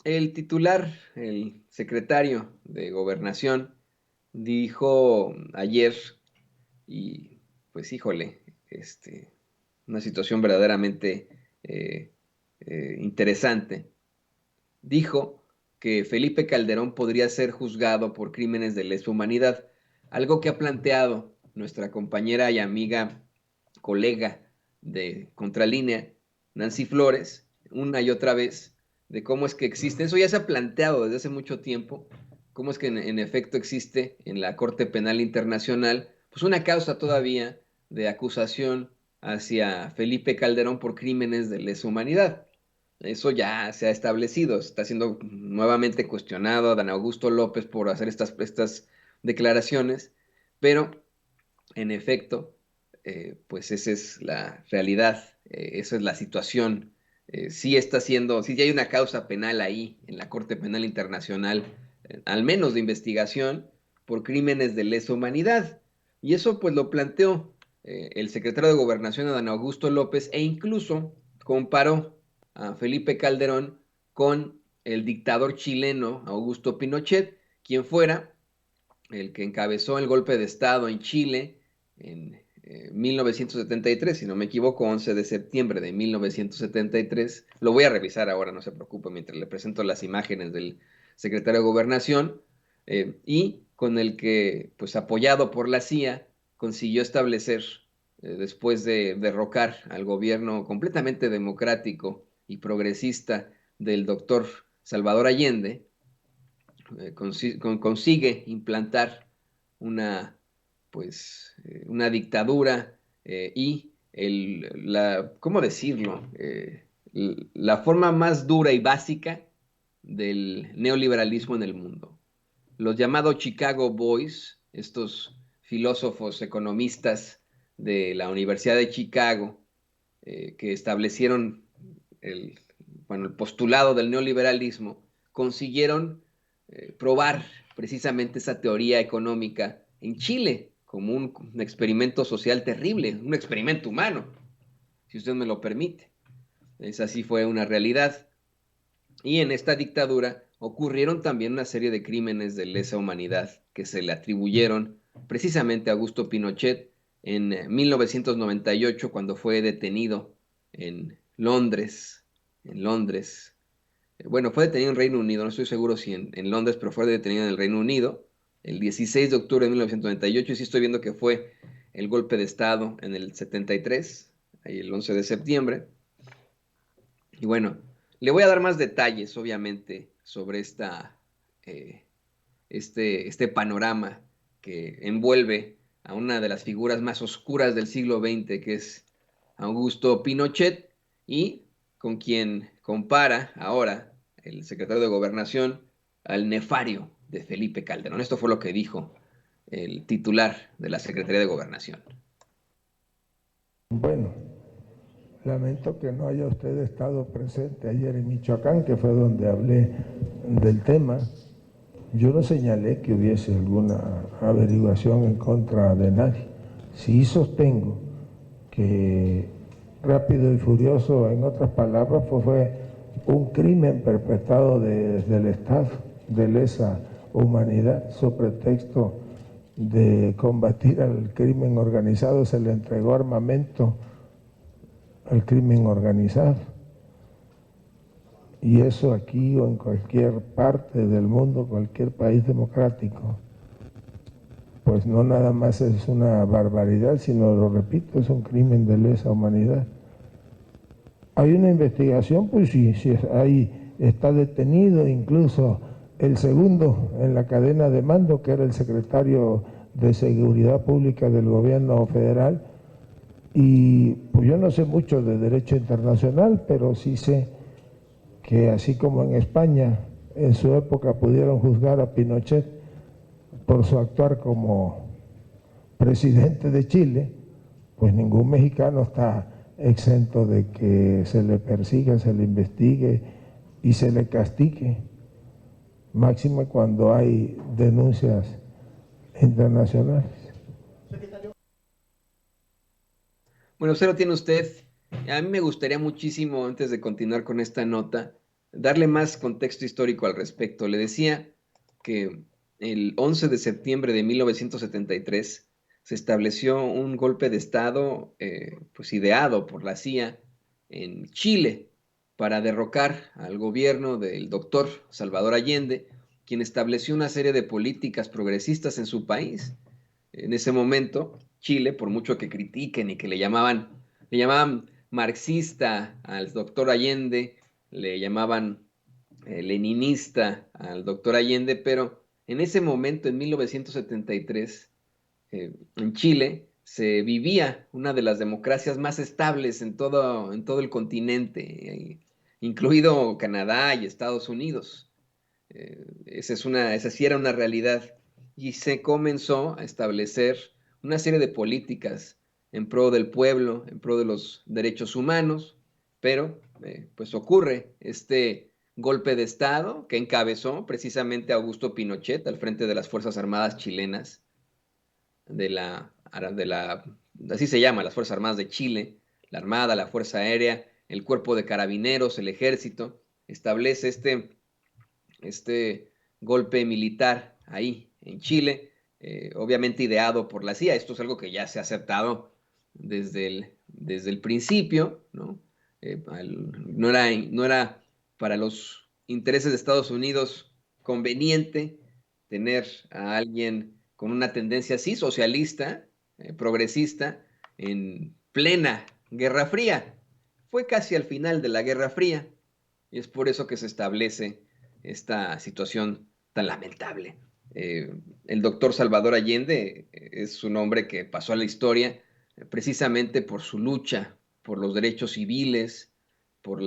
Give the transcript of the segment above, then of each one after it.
el titular, el secretario de Gobernación, dijo ayer, y pues híjole, una situación verdaderamente eh, interesante. Dijo que Felipe Calderón podría ser juzgado por crímenes de lesa humanidad, algo que ha planteado nuestra compañera y amiga, colega de Contralínea, Nancy Flores, una y otra vez, de cómo es que existe, eso ya se ha planteado desde hace mucho tiempo, cómo es que en efecto existe en la Corte Penal Internacional, pues una causa todavía de acusación hacia Felipe Calderón por crímenes de lesa humanidad. Eso ya se ha establecido, está siendo nuevamente cuestionado a Dan Augusto López por hacer estas declaraciones, pero en efecto, pues esa es la realidad, esa es la situación. Sí está siendo, sí hay una causa penal ahí en la Corte Penal Internacional, al menos de investigación, por crímenes de lesa humanidad. Y eso pues lo planteó el secretario de Gobernación, Adán Augusto López, e incluso comparó a Felipe Calderón con el dictador chileno Augusto Pinochet, quien fuera el que encabezó el golpe de Estado en Chile en 1973, si no me equivoco, 11 de septiembre de 1973. Lo voy a revisar ahora, no se preocupe, mientras le presento las imágenes del secretario de Gobernación, y con el que, pues apoyado por la CIA, consiguió establecer, después de derrocar al gobierno completamente democrático y progresista del doctor Salvador Allende, consigue implantar una, pues, una dictadura, y ¿cómo decirlo? La forma más dura y básica del neoliberalismo en el mundo. Los llamados Chicago Boys, estos filósofos economistas de la Universidad de Chicago, que establecieron el, bueno, el postulado del neoliberalismo, consiguieron probar precisamente esa teoría económica en Chile como un experimento social terrible, un experimento humano, si usted me lo permite. Esa sí fue una realidad. Y en esta dictadura ocurrieron también una serie de crímenes de lesa humanidad que se le atribuyeron precisamente a Augusto Pinochet en 1998, cuando fue detenido en Londres, en Londres. Bueno, fue detenido en Reino Unido, no estoy seguro si en Londres, pero fue detenido en el Reino Unido el 16 de octubre de 1998, y sí estoy viendo que fue el golpe de Estado en el 73, ahí el 11 de septiembre. Y bueno, le voy a dar más detalles, obviamente, sobre eh, este panorama que envuelve a una de las figuras más oscuras del siglo XX, que es Augusto Pinochet, y con quien compara ahora el secretario de Gobernación al nefario de Felipe Calderón. Esto fue lo que dijo el titular de la Secretaría de Gobernación. Bueno, lamento que no haya usted estado presente ayer en Michoacán, que fue donde hablé del tema. Yo no señalé que hubiese alguna averiguación en contra de nadie. Sí sostengo que Rápido y Furioso, en otras palabras, fue un crimen perpetrado desde el Estado, de lesa humanidad, sobre pretexto de combatir al crimen organizado, se le entregó armamento al crimen organizado. Y eso aquí o en cualquier parte del mundo, cualquier país democrático, pues no nada más es una barbaridad, sino, lo repito, es un crimen de lesa humanidad. Hay una investigación, pues sí, sí, ahí está detenido incluso el segundo en la cadena de mando, que era el secretario de Seguridad Pública del gobierno federal. Y pues yo no sé mucho de derecho internacional, pero sí sé que así como en España en su época pudieron juzgar a Pinochet por su actuar como presidente de Chile, pues ningún mexicano está exento de que se le persiga, se le investigue y se le castigue, máximo cuando hay denuncias internacionales. Bueno, usted lo tiene usted. A mí me gustaría muchísimo, antes de continuar con esta nota, darle más contexto histórico al respecto. Le decía que el 11 de septiembre de 1973 se estableció un golpe de Estado pues ideado por la CIA en Chile para derrocar al gobierno del doctor Salvador Allende, quien estableció una serie de políticas progresistas en su país. En ese momento, Chile, por mucho que critiquen y que le llamaban marxista al doctor Allende, le llamaban leninista al doctor Allende, pero en ese momento, en 1973, en Chile, se vivía una de las democracias más estables en todo el continente, incluido Canadá y Estados Unidos. Esa sí era una realidad. Y se comenzó a establecer una serie de políticas en pro del pueblo, en pro de los derechos humanos, pero pues ocurre este golpe de Estado que encabezó precisamente Augusto Pinochet al frente de las Fuerzas Armadas chilenas, así se llama, las Fuerzas Armadas de Chile, la Armada, la Fuerza Aérea, el Cuerpo de Carabineros, el Ejército, establece este golpe militar ahí en Chile, obviamente ideado por la CIA. Esto es algo que ya se ha aceptado desde el principio, ¿no? No era para los intereses de Estados Unidos conveniente tener a alguien con una tendencia así socialista, progresista, en plena Guerra Fría. Fue casi al final de la Guerra Fría y es por eso que se establece esta situación tan lamentable. Eh, el doctor Salvador Allende es un hombre que pasó a la historia precisamente por su lucha por los derechos civiles, por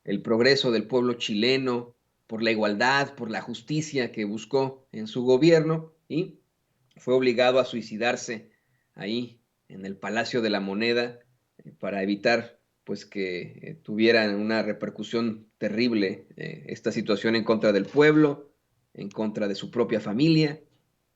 el progreso del pueblo chileno, por la igualdad, por la justicia que buscó en su gobierno y fue obligado a suicidarse ahí en el Palacio de la Moneda para evitar pues que tuvieran una repercusión terrible esta situación en contra del pueblo, en contra de su propia familia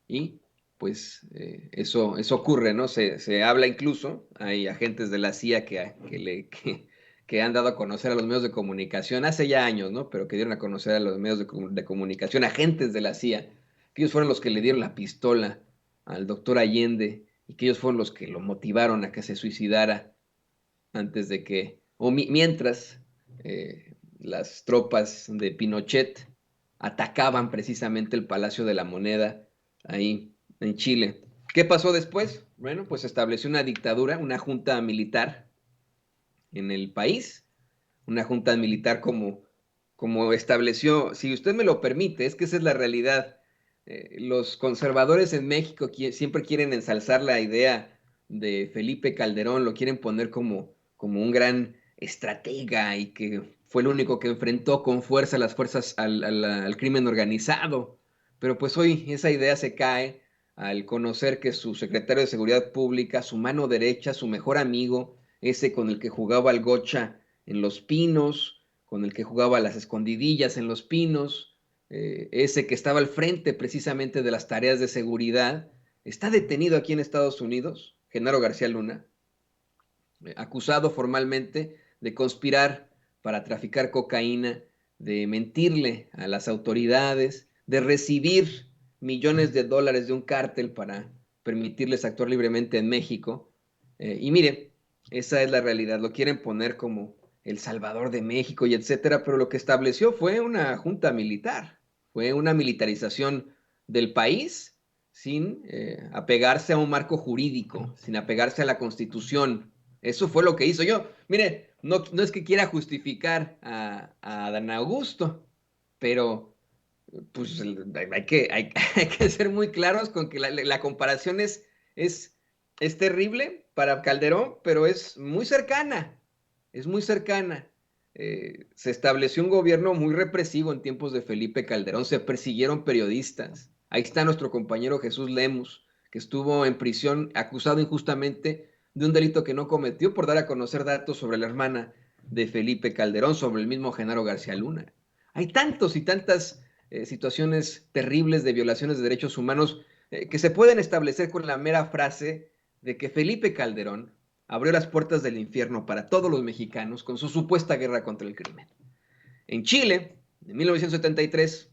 y pues eso ocurre, ¿no? Se habla incluso, hay agentes de la CIA que han dado a conocer a los medios de comunicación hace ya años, ¿no? Pero que dieron a conocer a los medios de comunicación, agentes de la CIA, que ellos fueron los que le dieron la pistola al doctor Allende y que ellos fueron los que lo motivaron a que se suicidara antes de que, mientras las tropas de Pinochet atacaban precisamente el Palacio de la Moneda ahí en Chile. ¿Qué pasó después? Bueno, pues estableció una dictadura, una junta militar en el país, una junta militar como estableció, si usted me lo permite, es que esa es la realidad. Los conservadores en México siempre quieren ensalzar la idea de Felipe Calderón, lo quieren poner como un gran estratega y que fue el único que enfrentó con fuerza las fuerzas al crimen organizado. Pero pues hoy esa idea se cae al conocer que su secretario de Seguridad Pública, su mano derecha, su mejor amigo, ese con el que jugaba al gocha en Los Pinos, con el que jugaba a las escondidillas en Los Pinos, ese que estaba al frente precisamente de las tareas de seguridad, está detenido aquí en Estados Unidos, Genaro García Luna, acusado formalmente de conspirar para traficar cocaína, de mentirle a las autoridades, de recibir millones de dólares de un cártel para permitirles actuar libremente en México. Y mire, esa es la realidad. Lo quieren poner como el Salvador de México y etcétera, pero lo que estableció fue una junta militar, fue una militarización del país sin apegarse a un marco jurídico, sin apegarse a la Constitución. Eso fue lo que hizo yo. Mire, no es que quiera justificar a Dan Augusto, pero pues hay que ser muy claros con que la comparación es, es terrible para Calderón, pero es muy cercana, es muy cercana. Se estableció un gobierno muy represivo en tiempos de Felipe Calderón, se persiguieron periodistas. Ahí está nuestro compañero Jesús Lemus, que estuvo en prisión acusado injustamente de un delito que no cometió por dar a conocer datos sobre la hermana de Felipe Calderón, sobre el mismo Genaro García Luna. Hay tantos y tantas situaciones terribles de violaciones de derechos humanos que se pueden establecer con la mera frase de que Felipe Calderón abrió las puertas del infierno para todos los mexicanos con su supuesta guerra contra el crimen. En Chile, en 1973,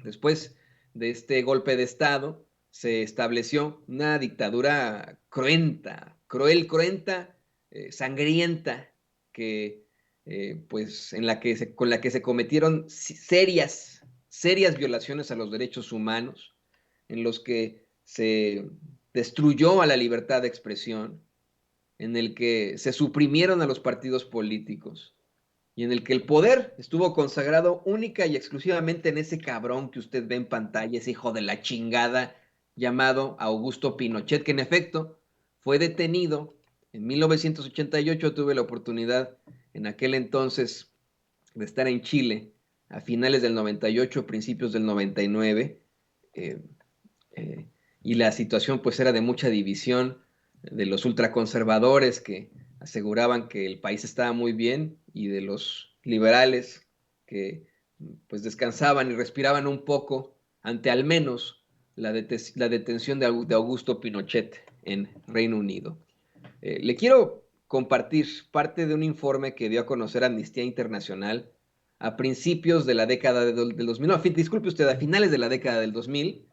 después de este golpe de Estado, se estableció una dictadura cruenta, cruenta, sangrienta, que, pues, con la que se cometieron serias violaciones a los derechos humanos, en los que se destruyó a la libertad de expresión, en el que se suprimieron a los partidos políticos y en el que el poder estuvo consagrado única y exclusivamente en ese cabrón que usted ve en pantalla, ese hijo de la chingada llamado Augusto Pinochet, que en efecto fue detenido en 1988. Tuve la oportunidad en aquel entonces de estar en Chile a finales del 98, principios del 99, eh, eh, y la situación pues era de mucha división de los ultraconservadores que aseguraban que el país estaba muy bien y de los liberales que pues descansaban y respiraban un poco ante al menos la detención de Augusto Pinochet en Reino Unido. Le quiero compartir parte de un informe que dio a conocer Amnistía Internacional a principios de la década del 2000, no, disculpe usted, a finales de la década del 2000,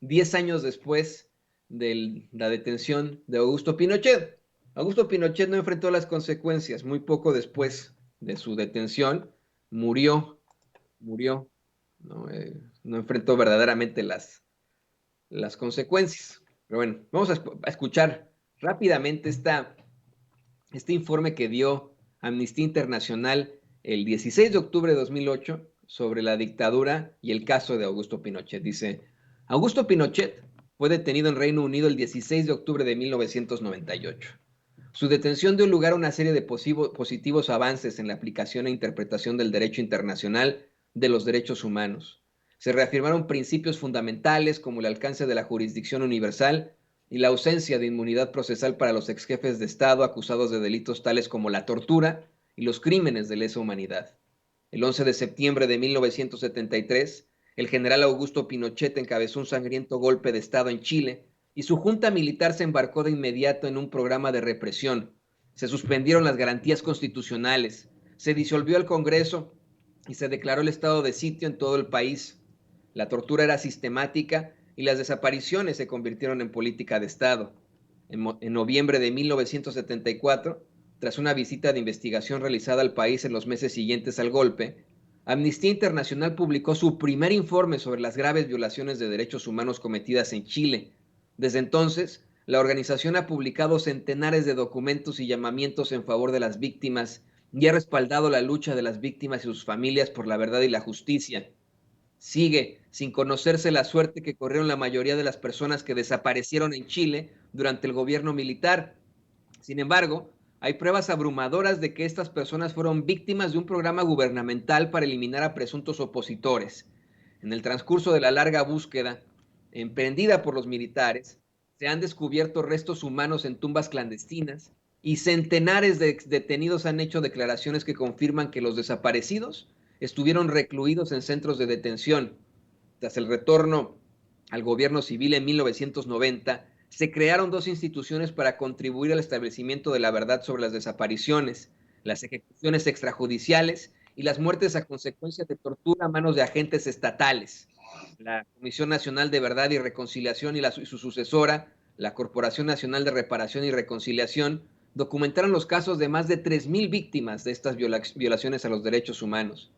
10 años después de la detención de Augusto Pinochet. Augusto Pinochet no enfrentó las consecuencias. Muy poco después de su detención, murió, no, no enfrentó verdaderamente las consecuencias. Pero bueno, vamos a escuchar rápidamente este informe que dio Amnistía Internacional el 16 de octubre de 2008 sobre la dictadura y el caso de Augusto Pinochet. Dice, Augusto Pinochet fue detenido en Reino Unido el 16 de octubre de 1998. Su detención dio lugar a una serie de positivos avances en la aplicación e interpretación del derecho internacional de los derechos humanos. Se reafirmaron principios fundamentales como el alcance de la jurisdicción universal y la ausencia de inmunidad procesal para los exjefes de Estado acusados de delitos tales como la tortura y los crímenes de lesa humanidad. El 11 de septiembre de 1973, el general Augusto Pinochet encabezó un sangriento golpe de Estado en Chile y su junta militar se embarcó de inmediato en un programa de represión. Se suspendieron las garantías constitucionales, se disolvió el Congreso y se declaró el estado de sitio en todo el país. La tortura era sistemática y las desapariciones se convirtieron en política de Estado. En noviembre de 1974, tras una visita de investigación realizada al país en los meses siguientes al golpe, Amnistía Internacional publicó su primer informe sobre las graves violaciones de derechos humanos cometidas en Chile. Desde entonces, la organización ha publicado centenares de documentos y llamamientos en favor de las víctimas y ha respaldado la lucha de las víctimas y sus familias por la verdad y la justicia. Sigue sin conocerse la suerte que corrieron la mayoría de las personas que desaparecieron en Chile durante el gobierno militar. Sin embargo, hay pruebas abrumadoras de que estas personas fueron víctimas de un programa gubernamental para eliminar a presuntos opositores. En el transcurso de la larga búsqueda emprendida por los militares, se han descubierto restos humanos en tumbas clandestinas y centenares de detenidos han hecho declaraciones que confirman que los desaparecidos estuvieron recluidos en centros de detención. Tras el retorno al gobierno civil en 1990, se crearon dos instituciones para contribuir al establecimiento de la verdad sobre las desapariciones, las ejecuciones extrajudiciales y las muertes a consecuencia de tortura a manos de agentes estatales. La Comisión Nacional de Verdad y Reconciliación y su sucesora, la Corporación Nacional de Reparación y Reconciliación, documentaron los casos de más de 3,000 víctimas de estas violaciones a los derechos humanos.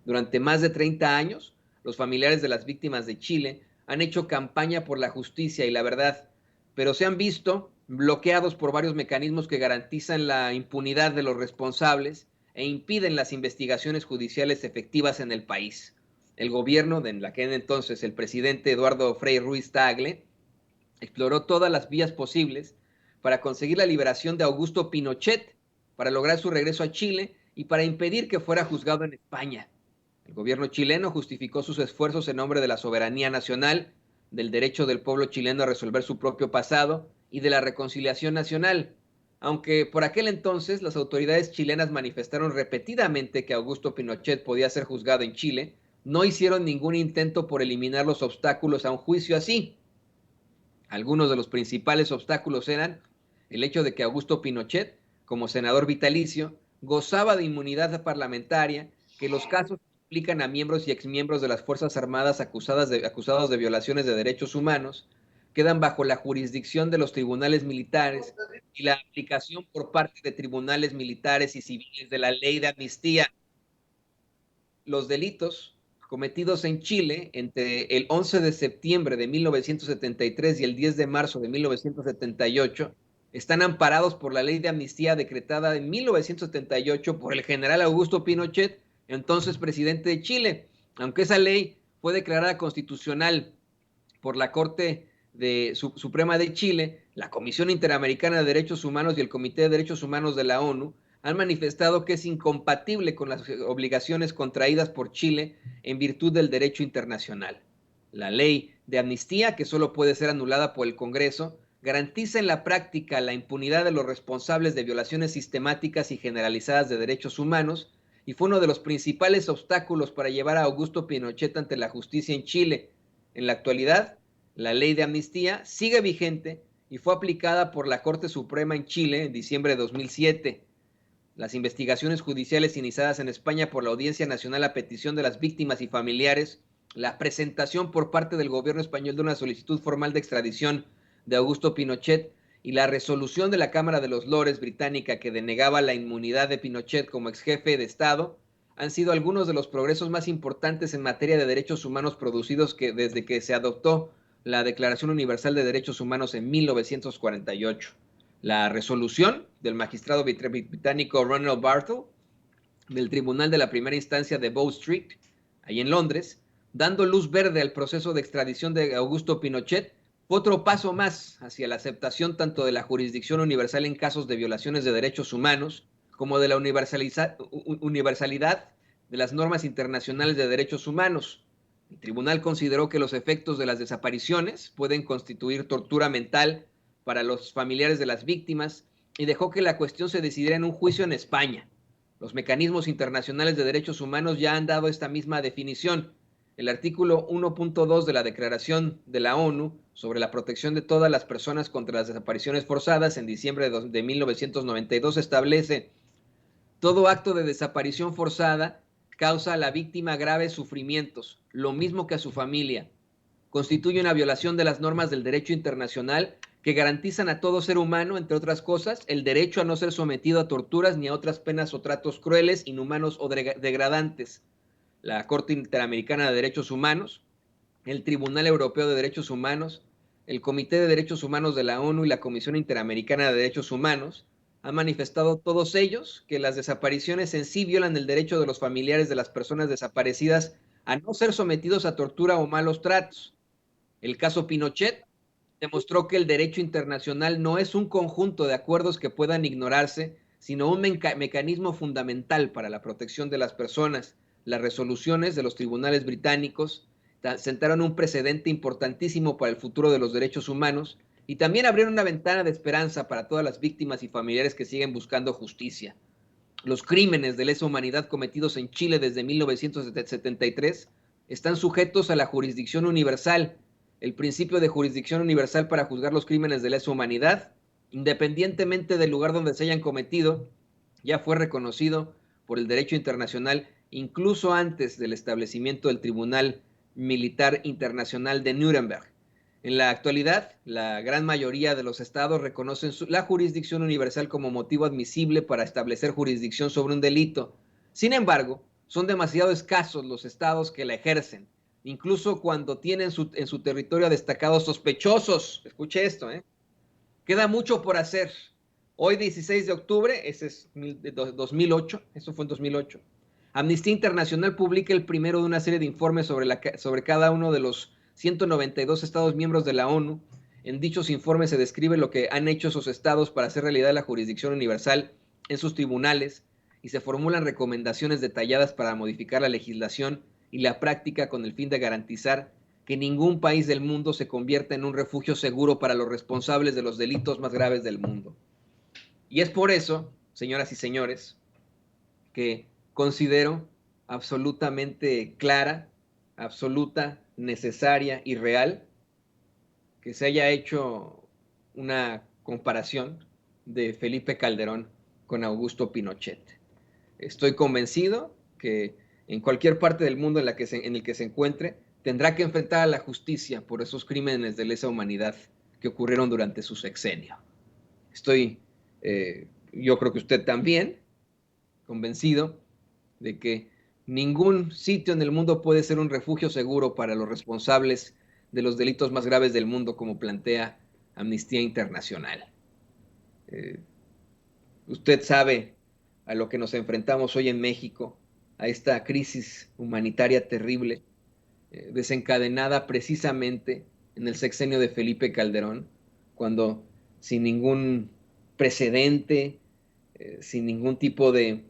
Durante más de 30 años, los familiares de las víctimas de Chile han hecho campaña por la justicia y la verdad, pero se han visto bloqueados por varios mecanismos que garantizan la impunidad de los responsables e impiden las investigaciones judiciales efectivas en el país. El gobierno de aquel entonces, el presidente Eduardo Frei Ruiz Tagle, exploró todas las vías posibles para conseguir la liberación de Augusto Pinochet, para lograr su regreso a Chile y para impedir que fuera juzgado en España. El gobierno chileno justificó sus esfuerzos en nombre de la soberanía nacional, del derecho del pueblo chileno a resolver su propio pasado y de la reconciliación nacional. Aunque por aquel entonces las autoridades chilenas manifestaron repetidamente que Augusto Pinochet podía ser juzgado en Chile, no hicieron ningún intento por eliminar los obstáculos a un juicio así. Algunos de los principales obstáculos eran el hecho de que Augusto Pinochet, como senador vitalicio, gozaba de inmunidad parlamentaria, que los casos implican a miembros y exmiembros de las Fuerzas Armadas acusados de violaciones de derechos humanos quedan bajo la jurisdicción de los tribunales militares y la aplicación por parte de tribunales militares y civiles de la ley de amnistía. Los delitos cometidos en Chile entre el 11 de septiembre de 1973 y el 10 de marzo de 1978 están amparados por la ley de amnistía decretada en 1978 por el general Augusto Pinochet, entonces presidente de Chile, aunque esa ley fue declarada constitucional por la Corte Suprema de Chile, la Comisión Interamericana de Derechos Humanos y el Comité de Derechos Humanos de la ONU han manifestado que es incompatible con las obligaciones contraídas por Chile en virtud del derecho internacional. La ley de amnistía, que solo puede ser anulada por el Congreso, garantiza en la práctica la impunidad de los responsables de violaciones sistemáticas y generalizadas de derechos humanos y fue uno de los principales obstáculos para llevar a Augusto Pinochet ante la justicia en Chile. En la actualidad, la ley de amnistía sigue vigente y fue aplicada por la Corte Suprema en Chile en diciembre de 2007. Las investigaciones judiciales iniciadas en España por la Audiencia Nacional a petición de las víctimas y familiares, la presentación por parte del gobierno español de una solicitud formal de extradición de Augusto Pinochet y la resolución de la Cámara de los Lores británica que denegaba la inmunidad de Pinochet como exjefe de Estado, han sido algunos de los progresos más importantes en materia de derechos humanos producidos desde que se adoptó la Declaración Universal de Derechos Humanos en 1948. La resolución del magistrado británico Ronald Bartle del Tribunal de la Primera Instancia de Bow Street, ahí en Londres, dando luz verde al proceso de extradición de Augusto Pinochet, fue otro paso más hacia la aceptación tanto de la jurisdicción universal en casos de violaciones de derechos humanos como de la universalidad de las normas internacionales de derechos humanos. El tribunal consideró que los efectos de las desapariciones pueden constituir tortura mental para los familiares de las víctimas y dejó que la cuestión se decidiera en un juicio en España. Los mecanismos internacionales de derechos humanos ya han dado esta misma definición. El artículo 1.2 de la Declaración de la ONU sobre la protección de todas las personas contra las desapariciones forzadas en diciembre de 1992 establece: todo acto de desaparición forzada causa a la víctima graves sufrimientos, lo mismo que a su familia. Constituye una violación de las normas del derecho internacional que garantizan a todo ser humano, entre otras cosas, el derecho a no ser sometido a torturas ni a otras penas o tratos crueles, inhumanos o degradantes. La Corte Interamericana de Derechos Humanos, el Tribunal Europeo de Derechos Humanos, el Comité de Derechos Humanos de la ONU y la Comisión Interamericana de Derechos Humanos han manifestado todos ellos que las desapariciones en sí violan el derecho de los familiares de las personas desaparecidas a no ser sometidos a tortura o malos tratos. El caso Pinochet demostró que el derecho internacional no es un conjunto de acuerdos que puedan ignorarse, sino un mecanismo fundamental para la protección de las personas. Las resoluciones de los tribunales británicos sentaron un precedente importantísimo para el futuro de los derechos humanos y también abrieron una ventana de esperanza para todas las víctimas y familiares que siguen buscando justicia. Los crímenes de lesa humanidad cometidos en Chile desde 1973 están sujetos a la jurisdicción universal. El principio de jurisdicción universal para juzgar los crímenes de lesa humanidad, independientemente del lugar donde se hayan cometido, ya fue reconocido por el derecho internacional incluso antes del establecimiento del Tribunal Militar Internacional de Nuremberg. En la actualidad, la gran mayoría de los estados reconocen la jurisdicción universal como motivo admisible para establecer jurisdicción sobre un delito. Sin embargo, son demasiado escasos los estados que la ejercen, incluso cuando tienen en su territorio a destacados sospechosos. Escuche esto, queda mucho por hacer. Hoy, 16 de octubre, ese es 2008, eso fue en 2008. Amnistía Internacional publica el primero de una serie de informes sobre cada uno de los 192 estados miembros de la ONU. En dichos informes se describe lo que han hecho esos estados para hacer realidad la jurisdicción universal en sus tribunales y se formulan recomendaciones detalladas para modificar la legislación y la práctica con el fin de garantizar que ningún país del mundo se convierta en un refugio seguro para los responsables de los delitos más graves del mundo. Y es por eso, señoras y señores, que considero absolutamente clara, absoluta, necesaria y real que se haya hecho una comparación de Felipe Calderón con Augusto Pinochet. Estoy convencido que en cualquier parte del mundo en el que se encuentre, tendrá que enfrentar a la justicia por esos crímenes de lesa humanidad que ocurrieron durante su sexenio. Yo creo que usted también, convencido de que ningún sitio en el mundo puede ser un refugio seguro para los responsables de los delitos más graves del mundo, como plantea Amnistía Internacional. Eh, Usted sabe a lo que nos enfrentamos hoy en México, a esta crisis humanitaria terrible, desencadenada precisamente en el sexenio de Felipe Calderón, cuando sin ningún precedente, sin ningún tipo de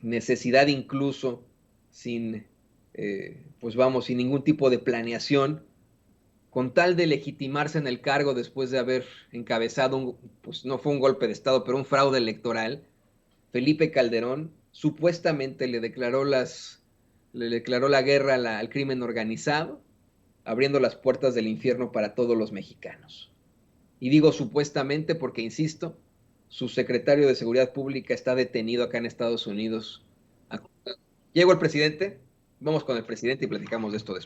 necesidad incluso, sin ningún tipo de planeación, con tal de legitimarse en el cargo después de haber encabezado, pues no fue un golpe de Estado, pero un fraude electoral, Felipe Calderón supuestamente le declaró la guerra al crimen organizado, abriendo las puertas del infierno para todos los mexicanos. Y digo supuestamente porque, insisto, su secretario de Seguridad Pública está detenido acá en Estados Unidos. Llegó el presidente, vamos con el presidente y platicamos de esto después.